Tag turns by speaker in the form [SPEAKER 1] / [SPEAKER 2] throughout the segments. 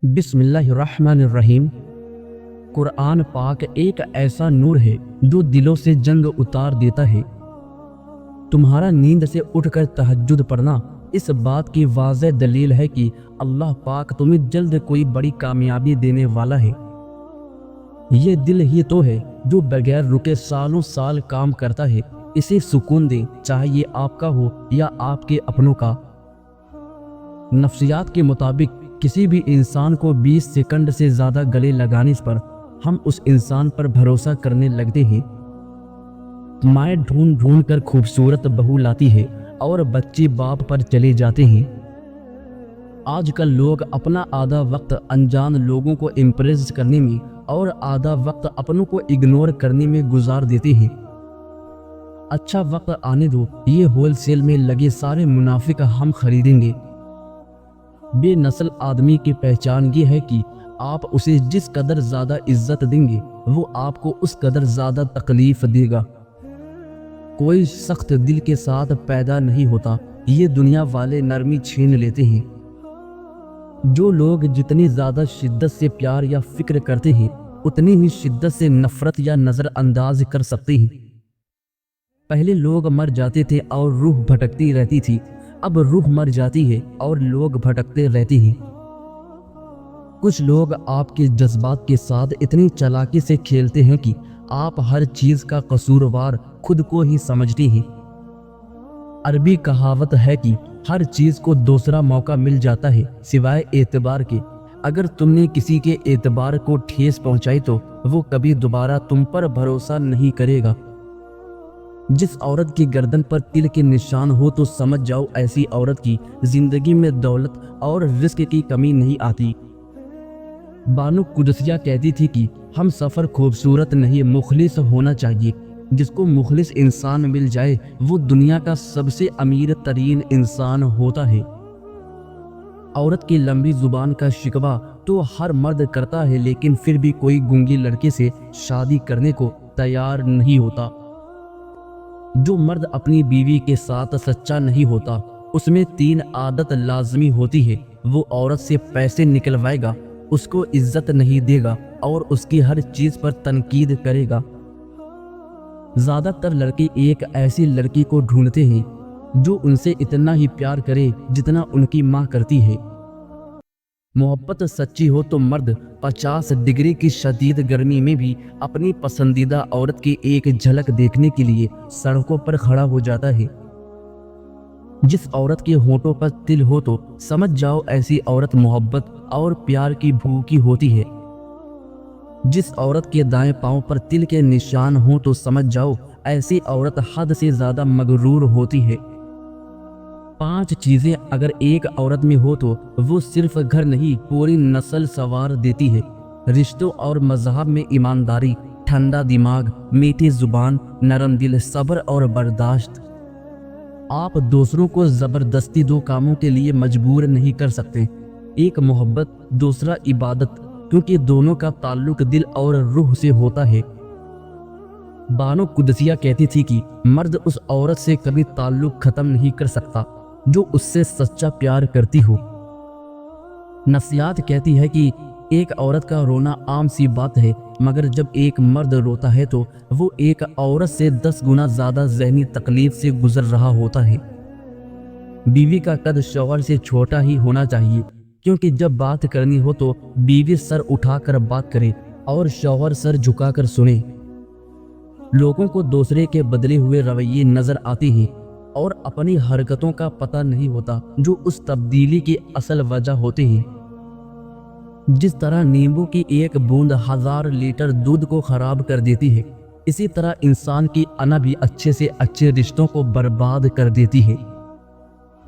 [SPEAKER 1] بسم اللہ الرحمن الرحیم۔ قرآن پاک ایک ایسا نور ہے جو دلوں سے جنگ اتار دیتا ہے۔ تمہارا نیند سے اٹھ کر تہجد پڑھنا اس بات کی واضح دلیل ہے کہ اللہ پاک تمہیں جلد کوئی بڑی کامیابی دینے والا ہے۔ یہ دل ہی تو ہے جو بغیر رکے سالوں سال کام کرتا ہے، اسے سکون دیں، چاہے یہ آپ کا ہو یا آپ کے اپنوں کا۔ نفسیات کے مطابق کسی بھی انسان کو 20 سیکنڈ سے زیادہ گلے لگانے پر ہم اس انسان پر بھروسہ کرنے لگتے ہیں۔ مائیں ڈھونڈ ڈھونڈ کر خوبصورت بہو لاتی ہے اور بچے باپ پر چلے جاتے ہیں۔ آج کل لوگ اپنا آدھا وقت انجان لوگوں کو امپریس کرنے میں اور آدھا وقت اپنوں کو اگنور کرنے میں گزار دیتے ہیں۔ اچھا وقت آنے دو، یہ ہول سیل میں لگے سارے منافق ہم خریدیں گے۔ بے نسل آدمی کی پہچان یہ ہے کہ آپ اسے جس قدر زیادہ عزت دیں گے وہ آپ کو اس قدر زیادہ تکلیف دے گا۔ کوئی سخت دل کے ساتھ پیدا نہیں ہوتا، یہ دنیا والے نرمی چھین لیتے ہیں۔ جو لوگ جتنی زیادہ شدت سے پیار یا فکر کرتے ہیں اتنی ہی شدت سے نفرت یا نظر انداز کر سکتے ہیں۔ پہلے لوگ مر جاتے تھے اور روح بھٹکتی رہتی تھی، اب روح مر جاتی ہے اور لوگ بھٹکتے رہتے ہیں۔ کچھ لوگ آپ کے جذبات کے ساتھ اتنی چالاکی سے کھیلتے ہیں کہ آپ ہر چیز کا قصوروار خود کو ہی سمجھتے ہیں۔ عربی کہاوت ہے کہ ہر چیز کو دوسرا موقع مل جاتا ہے سوائے اعتبار کے۔ اگر تم نے کسی کے اعتبار کو ٹھیس پہنچائی تو وہ کبھی دوبارہ تم پر بھروسہ نہیں کرے گا۔ جس عورت کی گردن پر تل کے نشان ہو تو سمجھ جاؤ ایسی عورت کی زندگی میں دولت اور رزق کی کمی نہیں آتی۔ بانو قدسیہ کہتی تھی کہ ہم سفر خوبصورت نہیں مخلص ہونا چاہیے۔ جس کو مخلص انسان مل جائے وہ دنیا کا سب سے امیر ترین انسان ہوتا ہے۔ عورت کی لمبی زبان کا شکوہ تو ہر مرد کرتا ہے، لیکن پھر بھی کوئی گنگی لڑکے سے شادی کرنے کو تیار نہیں ہوتا۔ جو مرد اپنی بیوی کے ساتھ سچا نہیں ہوتا اس میں 3 عادت لازمی ہوتی ہے۔ وہ عورت سے پیسے نکلوائے گا، اس کو عزت نہیں دے گا اور اس کی ہر چیز پر تنقید کرے گا۔ زیادہ تر لڑکے ایک ایسی لڑکی کو ڈھونڈتے ہیں جو ان سے اتنا ہی پیار کرے جتنا ان کی ماں کرتی ہے۔ محبت سچی ہو تو مرد 50 ڈگری کی شدید گرمی میں بھی اپنی پسندیدہ عورت کی ایک جھلک دیکھنے کے لیے سڑکوں پر کھڑا ہو جاتا ہے۔ جس عورت کے ہونٹوں پر تل ہو تو سمجھ جاؤ ایسی عورت محبت اور پیار کی بھوکی ہوتی ہے۔ جس عورت کے دائیں پاؤں پر تل کے نشان ہوں تو سمجھ جاؤ ایسی عورت حد سے زیادہ مغرور ہوتی ہے۔ 5 چیزیں اگر ایک عورت میں ہو تو وہ صرف گھر نہیں پوری نسل سنوار دیتی ہے۔ رشتوں اور مذہب میں ایمانداری، ٹھنڈا دماغ، میٹھی زبان، نرم دل، صبر اور برداشت۔ آپ دوسروں کو زبردستی 2 کاموں کے لیے مجبور نہیں کر سکتے، ایک محبت، دوسرا عبادت، کیونکہ دونوں کا تعلق دل اور روح سے ہوتا ہے۔ بانو قدسیہ کہتی تھی کہ مرد اس عورت سے کبھی تعلق ختم نہیں کر سکتا جو اس سے سچا پیار کرتی ہو۔ نفسیات کہتی ہے کہ ایک عورت کا رونا عام سی بات ہے، مگر جب ایک مرد روتا ہے تو وہ ایک عورت سے 10 گنا زیادہ ذہنی تکلیف سے گزر رہا ہوتا ہے۔ بیوی کا قد شوہر سے چھوٹا ہی ہونا چاہیے، کیونکہ جب بات کرنی ہو تو بیوی سر اٹھا کر بات کرے اور شوہر سر جھکا کر سنے۔ لوگوں کو دوسرے کے بدلے ہوئے رویے نظر آتے ہیں اور اپنی حرکتوں کا پتہ نہیں ہوتا جو اس تبدیلی کی اصل وجہ ہوتے ہیں۔ جس طرح نیمبو کی ایک بوند 1000 لیٹر دودھ کو خراب کر دیتی ہے، اسی طرح انسان کی انا بھی اچھے سے اچھے رشتوں کو برباد کر دیتی ہے۔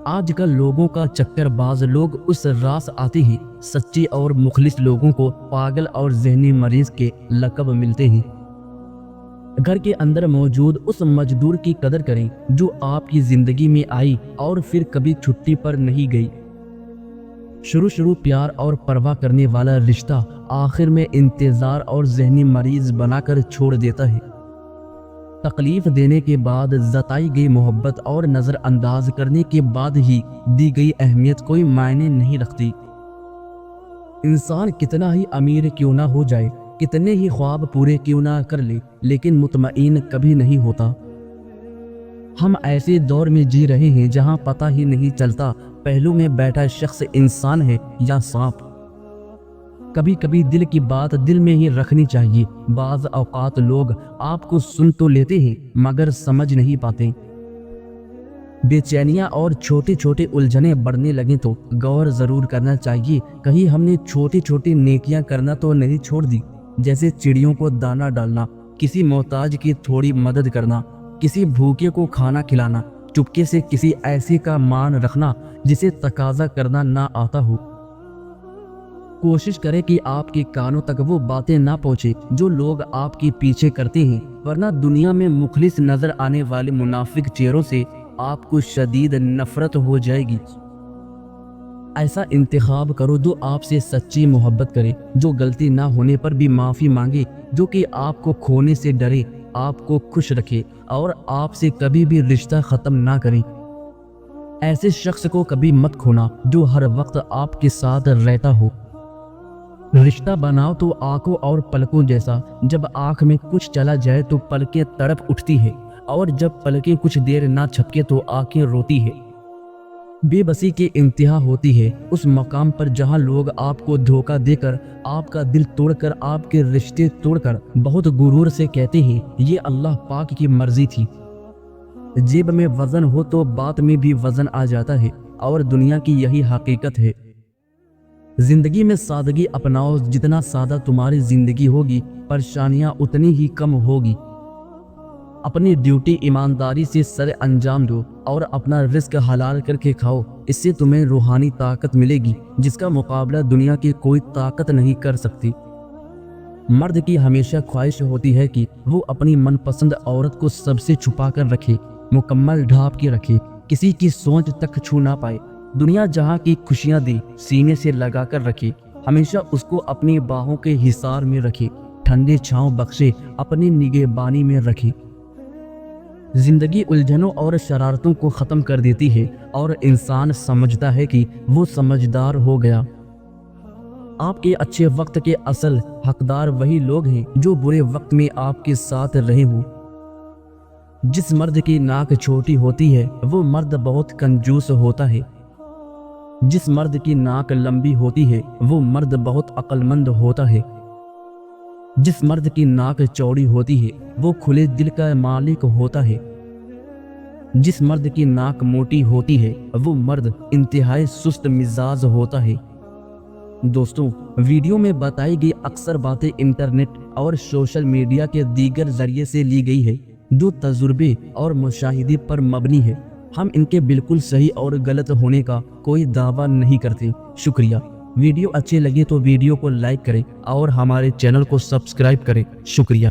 [SPEAKER 1] آج کل لوگوں کا چکر باز لوگ اس راس آتے ہیں، سچے اور مخلص لوگوں کو پاگل اور ذہنی مریض کے لقب ملتے ہیں۔ گھر کے اندر موجود اس مزدور کی قدر کریں جو آپ کی زندگی میں آئی اور پھر کبھی چھٹی پر نہیں گئی۔ شروع پیار اور پرواہ کرنے والا رشتہ آخر میں انتظار اور ذہنی مریض بنا کر چھوڑ دیتا ہے۔ تکلیف دینے کے بعد جتائی گئی محبت اور نظر انداز کرنے کے بعد ہی دی گئی اہمیت کوئی معنی نہیں رکھتی۔ انسان کتنا ہی امیر کیوں نہ ہو جائے، کتنے ہی خواب پورے کیوں نہ کر لے، لیکن مطمئن کبھی نہیں ہوتا۔ ہم ایسے دور میں جی رہے ہیں جہاں پتہ ہی نہیں چلتا پہلو میں بیٹھا شخص انسان ہے یا سانپ۔ کبھی کبھی دل کی بات دل میں ہی رکھنی چاہیے۔ بعض اوقات لوگ آپ کو سن تو لیتے ہیں مگر سمجھ نہیں پاتے۔ بے چینیاں اور چھوٹے چھوٹے الجھنیں بڑھنے لگیں تو غور ضرور کرنا چاہیے، کہیں ہم نے چھوٹی چھوٹی نیکیاں کرنا تو نہیں چھوڑ دی، جیسے چڑیوں کو دانہ ڈالنا، کسی محتاج کی تھوڑی مدد کرنا، کسی بھوکے کو کھانا کھلانا، چپکے سے کسی ایسے کا مان رکھنا جسے تقاضا کرنا نہ آتا ہو۔ کوشش کریں کہ آپ کے کانوں تک وہ باتیں نہ پہنچے جو لوگ آپ کے پیچھے کرتے ہیں، ورنہ دنیا میں مخلص نظر آنے والے منافق چہروں سے آپ کو شدید نفرت ہو جائے گی۔ ایسا انتخاب کرو جو آپ سے سچی محبت کرے، جو غلطی نہ ہونے پر بھی معافی مانگے، جو کہ آپ کو کھونے سے ڈرے، آپ کو خوش رکھے اور آپ سے کبھی بھی رشتہ ختم نہ کرے۔ ایسے شخص کو کبھی مت کھونا جو ہر وقت آپ کے ساتھ رہتا ہو۔ رشتہ بناؤ تو آنکھوں اور پلکوں جیسا، جب آنکھ میں کچھ چلا جائے تو پلکیں تڑپ اٹھتی ہے، اور جب پلکیں کچھ دیر نہ چھپکے تو آنکھیں روتی ہے۔ بے بسی کی انتہا ہوتی ہے اس مقام پر جہاں لوگ آپ کو دھوکہ دے کر، آپ کا دل توڑ کر، آپ کے رشتے توڑ کر بہت غرور سے کہتے ہیں یہ اللہ پاک کی مرضی تھی۔ جیب میں وزن ہو تو بات میں بھی وزن آ جاتا ہے، اور دنیا کی یہی حقیقت ہے۔ زندگی میں سادگی اپناؤ، جتنا سادہ تمہاری زندگی ہوگی پریشانیاں اتنی ہی کم ہوگی۔ اپنی ڈیوٹی ایمانداری سے سر انجام دو اور اپنا رزق حلال کر کے کھاؤ، اس سے تمہیں روحانی طاقت ملے گی جس کا مقابلہ دنیا کی کوئی طاقت نہیں کر سکتی۔ مرد کی ہمیشہ خواہش ہوتی ہے کہ وہ اپنی من پسند عورت کو سب سے چھپا کر رکھے، مکمل ڈھانپ کے رکھے، کسی کی سوچ تک چھو نہ پائے، دنیا جہاں کی خوشیاں دے سینے سے لگا کر رکھے، ہمیشہ اس کو اپنی باہوں کے حصار میں رکھے، ٹھنڈی چھاؤں بخشے، اپنی نگہبانی میں رکھے۔ زندگی الجھنوں اور شرارتوں کو ختم کر دیتی ہے اور انسان سمجھتا ہے کہ وہ سمجھدار ہو گیا۔ آپ کے اچھے وقت کے اصل حقدار وہی لوگ ہیں جو برے وقت میں آپ کے ساتھ رہے ہوں۔ جس مرد کی ناک چھوٹی ہوتی ہے وہ مرد بہت کنجوس ہوتا ہے، جس مرد کی ناک لمبی ہوتی ہے وہ مرد بہت عقل مند ہوتا ہے، جس مرد کی ناک چوڑی ہوتی ہے وہ کھلے دل کا مالک ہوتا ہے، جس مرد کی ناک موٹی ہوتی ہے وہ مرد انتہائی سست مزاج ہوتا ہے۔ دوستوں، ویڈیو میں بتائی گئی اکثر باتیں انٹرنیٹ اور سوشل میڈیا کے دیگر ذریعے سے لی گئی ہے جو تجربے اور مشاہدے پر مبنی ہے۔ ہم ان کے بالکل صحیح اور غلط ہونے کا کوئی دعویٰ نہیں کرتے۔ شکریہ۔ ویڈیو اچھے لگے تو ویڈیو کو لائک کریں اور ہمارے چینل کو سبسکرائب کریں۔ شکریہ۔